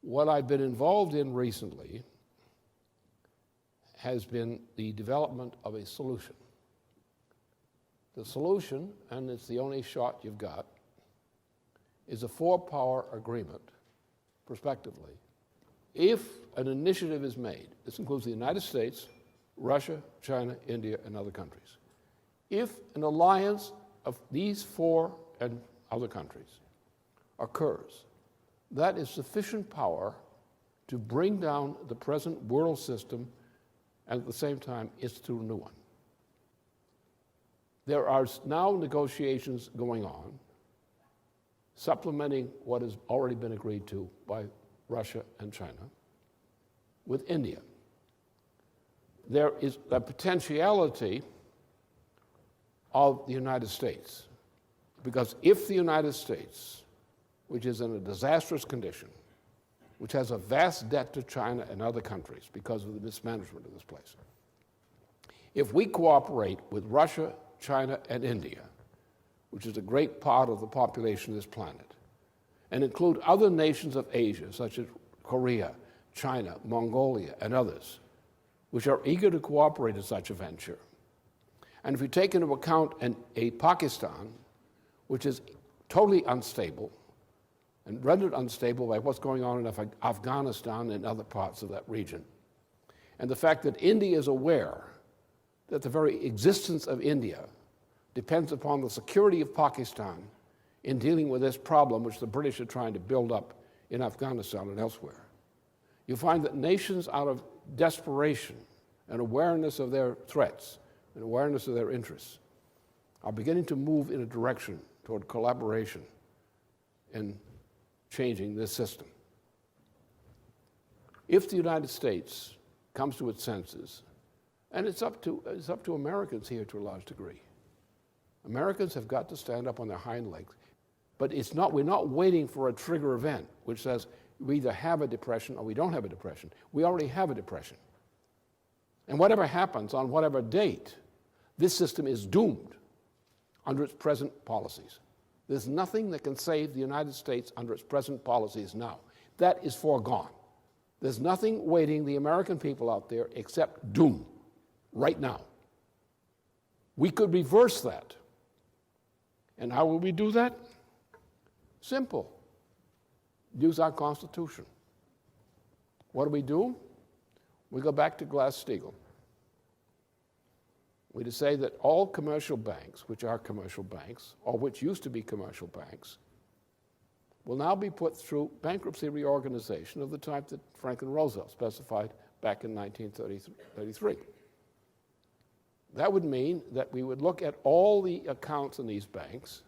What I've been involved in recently has been the development of a solution. The solution, and it's the only shot you've got, is a four-power agreement, prospectively. If an initiative is made, this includes the United States, Russia, China, India, and other countries. If an alliance of these four and other countries occurs, that is sufficient power to bring down the present world system and at the same time institute a new one. There are now negotiations going on, supplementing what has already been agreed to by Russia and China, with India. There is a potentiality of the United States, because if the United States, which is in a disastrous condition, which has a vast debt to China and other countries because of the mismanagement of this place, if we cooperate with Russia, China, and India, which is a great part of the population of this planet, and include other nations of Asia, such as Korea, China, Mongolia, and others, which are eager to cooperate in such a venture. And if you take into account a Pakistan, which is totally unstable, and rendered unstable by what's going on in Afghanistan and other parts of that region, and the fact that India is aware that the very existence of India depends upon the security of Pakistan in dealing with this problem which the British are trying to build up in Afghanistan and elsewhere. You find that nations, out of desperation and awareness of their threats and awareness of their interests, are beginning to move in a direction toward collaboration in changing this system. If the United States comes to its senses, and it's up to Americans here to a large degree. Americans have got to stand up on their hind legs, but we're not waiting for a trigger event which says we either have a depression or we don't have a depression. We already have a depression. And whatever happens on whatever date, this system is doomed under its present policies. There's nothing that can save the United States under its present policies now. That is foregone. There's nothing waiting the American people out there except doom right now. We could reverse that. And how will we do that? Simple. Use our Constitution. What do? We go back to Glass-Steagall. We say that all commercial banks, which are commercial banks, or which used to be commercial banks, will now be put through bankruptcy reorganization of the type that Franklin Roosevelt specified back in 1933. That would mean that we would look at all the accounts in these banks,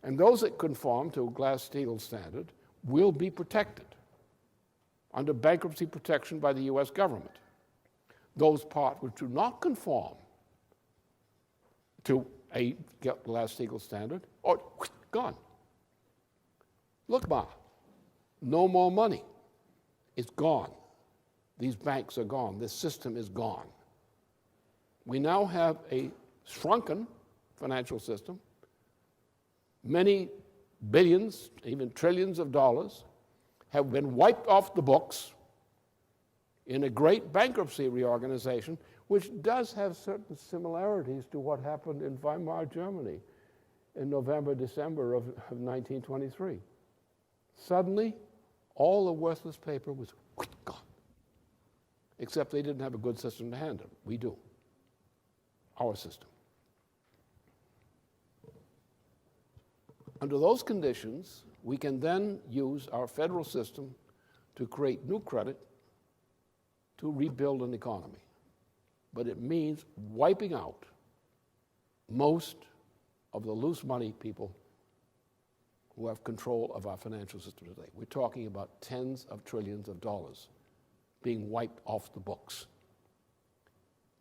and those that conform to a Glass-Steagall standard will be protected under bankruptcy protection by the U.S. government. Those parts which do not conform to a Glass-Steagall standard are gone. Look, no more money. It's gone. These banks are gone. This system is gone. We now have a shrunken financial system. Many billions, even trillions of dollars have been wiped off the books in a great bankruptcy reorganization, which does have certain similarities to what happened in Weimar Germany in November, December of 1923. Suddenly, all the worthless paper was gone, except they didn't have a good system to handle it. We do. Our system. Under those conditions, we can then use our federal system to create new credit to rebuild an economy. But it means wiping out most of the loose money people who have control of our financial system today. We're talking about tens of trillions of dollars being wiped off the books.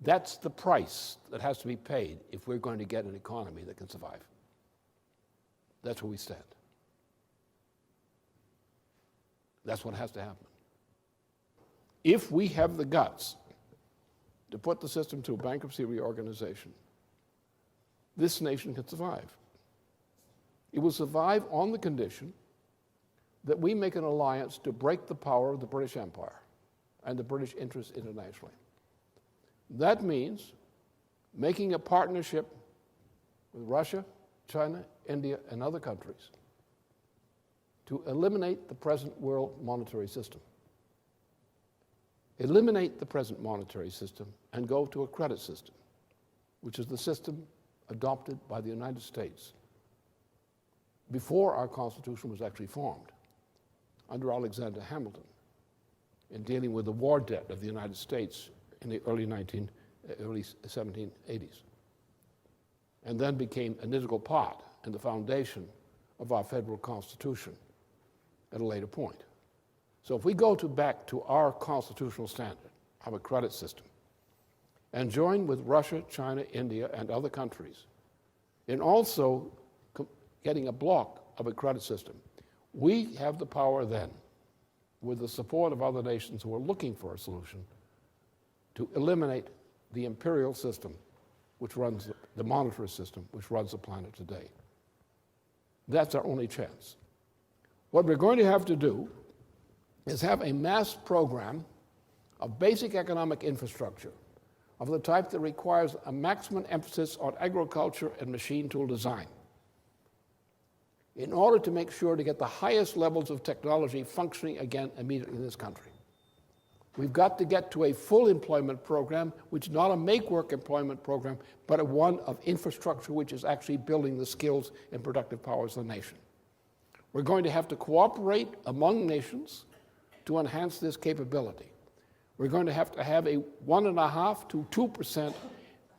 That's the price that has to be paid if we're going to get an economy that can survive. That's where we stand. That's what has to happen. If we have the guts to put the system to a bankruptcy reorganization, this nation can survive. It will survive on the condition that we make an alliance to break the power of the British Empire and the British interests internationally. That means making a partnership with Russia, China, India, and other countries to eliminate the present world monetary system. Eliminate the present monetary system and go to a credit system, which is the system adopted by the United States before our Constitution was actually formed, under Alexander Hamilton, in dealing with the war debt of the United States in the early 1780s, and then became an integral part and the foundation of our federal Constitution at a later point. So if we go back to our constitutional standard of a credit system and join with Russia, China, India, and other countries in also getting a block of a credit system, we have the power then, with the support of other nations who are looking for a solution, to eliminate the imperial system which runs the monetary system which runs the planet today. That's our only chance. What we're going to have to do is have a mass program of basic economic infrastructure of the type that requires a maximum emphasis on agriculture and machine tool design in order to make sure to get the highest levels of technology functioning again immediately in this country. We've got to get to a full employment program, which is not a make-work employment program, but a one of infrastructure which is actually building the skills and productive powers of the nation. We're going to have to cooperate among nations to enhance this capability. We're going to have a 1.5% to 2%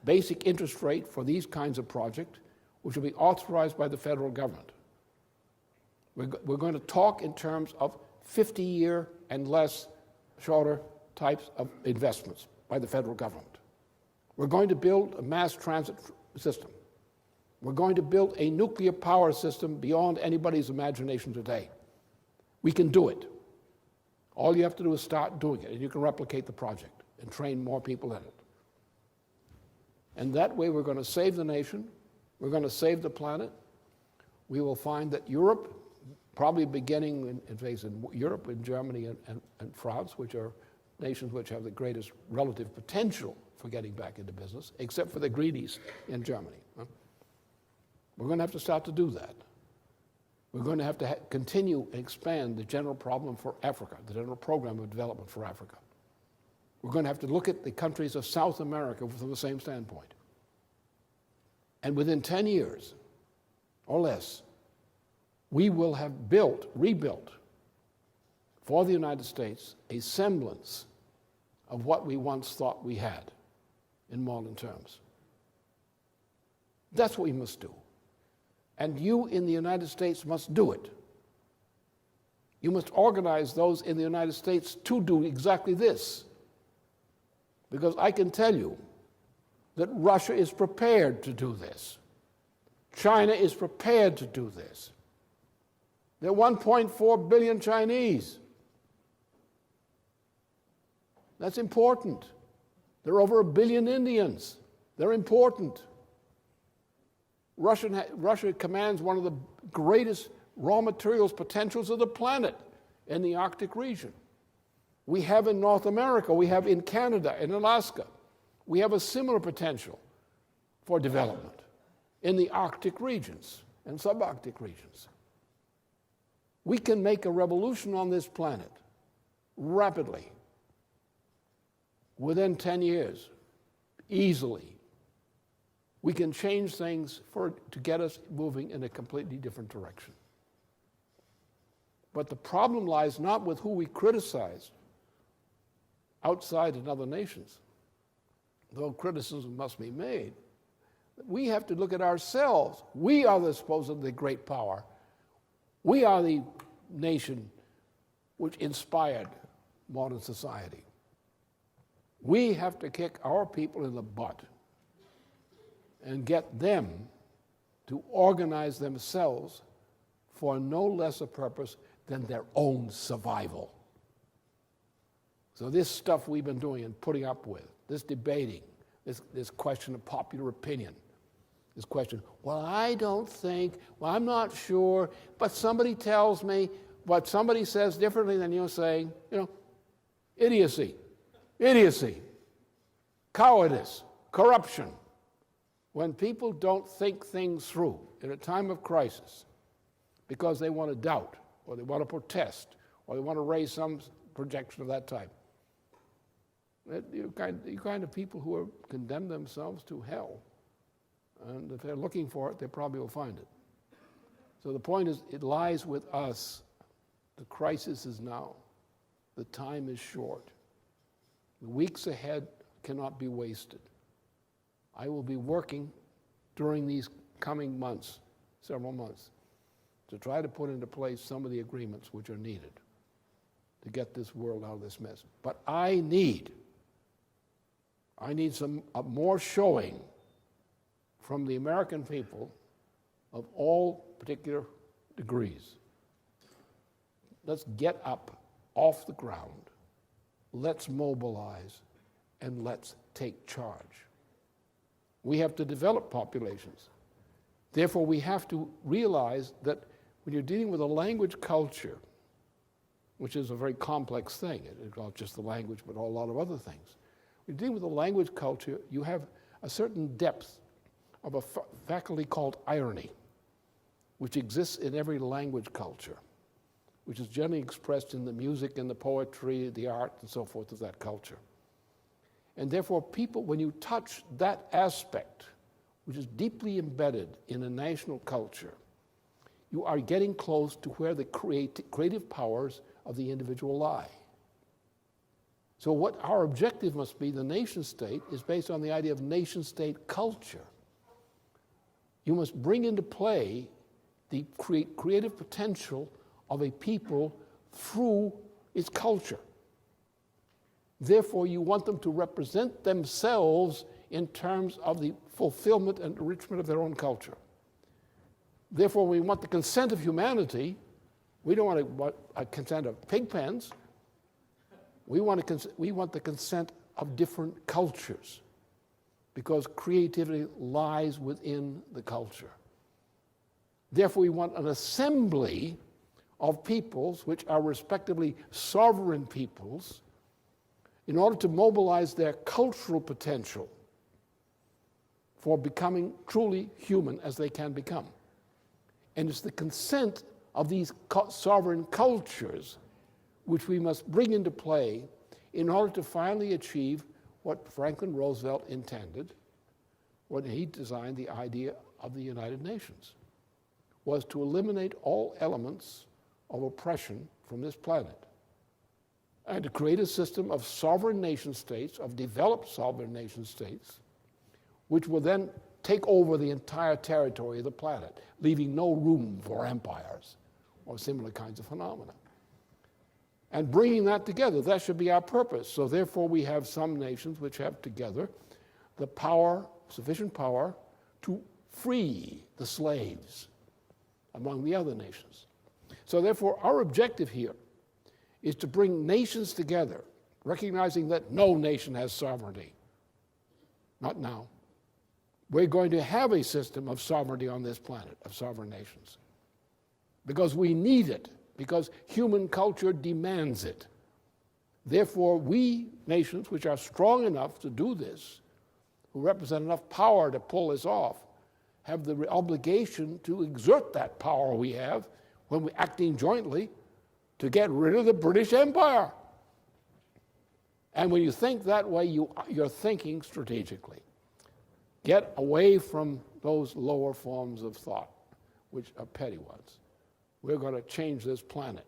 basic interest rate for these kinds of projects, which will be authorized by the federal government. We're going to talk in terms of 50-year and less shorter types of investments by the federal government. We're going to build a mass transit system. We're going to build a nuclear power system beyond anybody's imagination today. We can do it. All you have to do is start doing it, and you can replicate the project and train more people in it. And that way we're going to save the nation, we're going to save the planet. We will find that Europe, probably beginning in Europe, in Germany and France, which are nations which have the greatest relative potential for getting back into business, except for the greedies in Germany. We're going to have to start to do that. We're going to have to continue and expand the general problem for Africa, the general program of development for Africa. We're going to have to look at the countries of South America from the same standpoint. And within 10 years or less, we will have rebuilt for the United States a semblance of what we once thought we had in modern terms. That's what we must do. And you in the United States must do it. You must organize those in the United States to do exactly this. Because I can tell you that Russia is prepared to do this. China is prepared to do this. There are 1.4 billion Chinese. That's important. There are over 1 billion Indians. They're important. Russia commands one of the greatest raw materials potentials of the planet in the Arctic region. We have in North America, we have in Canada, in Alaska, we have a similar potential for development in the Arctic regions and subarctic regions. We can make a revolution on this planet rapidly, within 10 years, easily. We can change things to get us moving in a completely different direction. But the problem lies not with who we criticize outside in other nations, though criticism must be made. We have to look at ourselves. We are the supposedly great power. We are the nation which inspired modern society. We have to kick our people in the butt and get them to organize themselves for no less a purpose than their own survival. So this stuff we've been doing and putting up with, this debating, this question of popular opinion, this question, well, I don't think, well, I'm not sure, but somebody tells me, what somebody says differently than you're saying, idiocy, idiocy, cowardice, corruption. When people don't think things through in a time of crisis because they want to doubt or they want to protest or they want to raise some projection of that type, you kind of people who are condemn themselves to hell. And if they're looking for it, they probably will find it. So the point is, it lies with us. The crisis is now. The time is short. The weeks ahead cannot be wasted. I will be working during these coming months, several months, to try to put into place some of the agreements which are needed to get this world out of this mess. But I need some more showing from the American people of all particular degrees. Let's get up off the ground, let's mobilize, and let's take charge. We have to develop populations. Therefore, we have to realize that when you're dealing with a language culture, which is a very complex thing, it's not just the language, but a lot of other things. When you're dealing with a language culture, you have a certain depth of a faculty called irony, which exists in every language culture, which is generally expressed in the music and the poetry, the art, and so forth of that culture. And therefore, people, when you touch that aspect, which is deeply embedded in a national culture, you are getting close to where the creative powers of the individual lie. So what our objective must be, the nation state, is based on the idea of nation state culture. You must bring into play the creative potential of a people through its culture. Therefore, you want them to represent themselves in terms of the fulfillment and enrichment of their own culture. Therefore, we want the consent of humanity. We don't want a consent of pig pens. We want the consent of different cultures, because creativity lies within the culture. Therefore, we want an assembly of peoples which are respectively sovereign peoples in order to mobilize their cultural potential for becoming truly human as they can become. And it's the consent of these sovereign cultures which we must bring into play in order to finally achieve what Franklin Roosevelt intended when he designed the idea of the United Nations, was to eliminate all elements of oppression from this planet and to create a system of sovereign nation states, of developed sovereign nation states, which will then take over the entire territory of the planet, leaving no room for empires or similar kinds of phenomena. And bringing that together, that should be our purpose. So therefore, we have some nations which have together the power, sufficient power, to free the slaves among the other nations. So therefore, our objective here is to bring nations together, recognizing that no nation has sovereignty. Not now. We're going to have a system of sovereignty on this planet, of sovereign nations, because we need it, because human culture demands it. Therefore, we nations which are strong enough to do this, who represent enough power to pull this off, have the obligation to exert that power we have when we're acting jointly to get rid of the British Empire. And when you think that way, you're thinking strategically. Get away from those lower forms of thought, which are petty ones. We're going to change this planet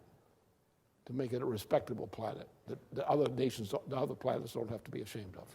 to make it a respectable planet that the other nations, the other planets don't have to be ashamed of.